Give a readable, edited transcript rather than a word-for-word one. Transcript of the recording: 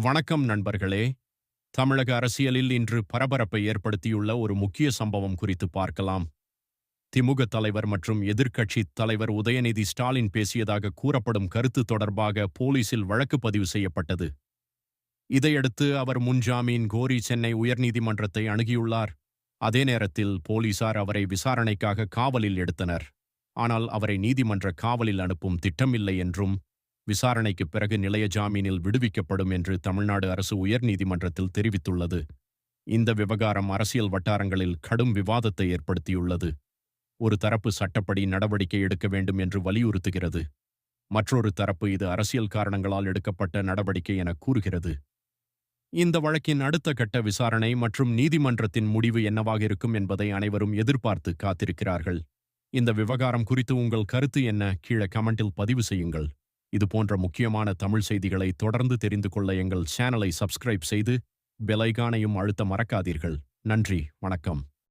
வணக்கம் நண்பர்களே. தமிழக அரசியலில் இன்று பரபரப்பை ஏற்படுத்தியுள்ள ஒரு முக்கிய சம்பவம் குறித்து பார்க்கலாம். திமுக தலைவர் மற்றும் எதிர்க்கட்சி தலைவர் உதயநிதி ஸ்டாலின் பேசியதாக கூறப்படும் கருத்து தொடர்பாக போலீசில் வழக்கு பதிவு செய்யப்பட்டது. இதையடுத்து அவர் முன்ஜாமீன் கோரி சென்னை உயர்நீதிமன்றத்தை அணுகியுள்ளார். அதே நேரத்தில் போலீசார் அவரை விசாரணைக்காக காவலில் எடுத்தனர். ஆனால் அவரை நீதிமன்ற காவலில் அனுப்பும் திட்டமில்லை என்றும், விசாரணைக்கு பிறகு நிலைய ஜாமீனில் விடுவிக்கப்படும் என்று தமிழ்நாடு அரசு உயர்நீதிமன்றத்தில் தெரிவித்துள்ளது. இந்த விவகாரம் அரசியல் வட்டாரங்களில் கடும் விவாதத்தை ஏற்படுத்தியுள்ளது. ஒரு தரப்பு சட்டப்படி நடவடிக்கை எடுக்க வேண்டும் என்று வலியுறுத்துகிறது. மற்றொரு தரப்பு இது அரசியல் காரணங்களால் எடுக்கப்பட்ட நடவடிக்கை என கூறுகிறது. இந்த வழக்கின் அடுத்த கட்ட விசாரணை மற்றும் நீதிமன்றத்தின் முடிவு என்னவாக இருக்கும் என்பதை அனைவரும் எதிர்பார்த்து காத்திருக்கிறார்கள். இந்த விவகாரம் குறித்து உங்கள் கருத்து என்ன? கீழே கமெண்டில் பதிவு செய்யுங்கள். இது போன்ற முக்கியமான தமிழ் செய்திகளை தொடர்ந்து தெரிந்து கொள்ள எங்கள் சேனலை சப்ஸ்கிரைப் செய்து பெல் ஐகானையும் அழுத்த மறக்காதீர்கள். நன்றி, வணக்கம்.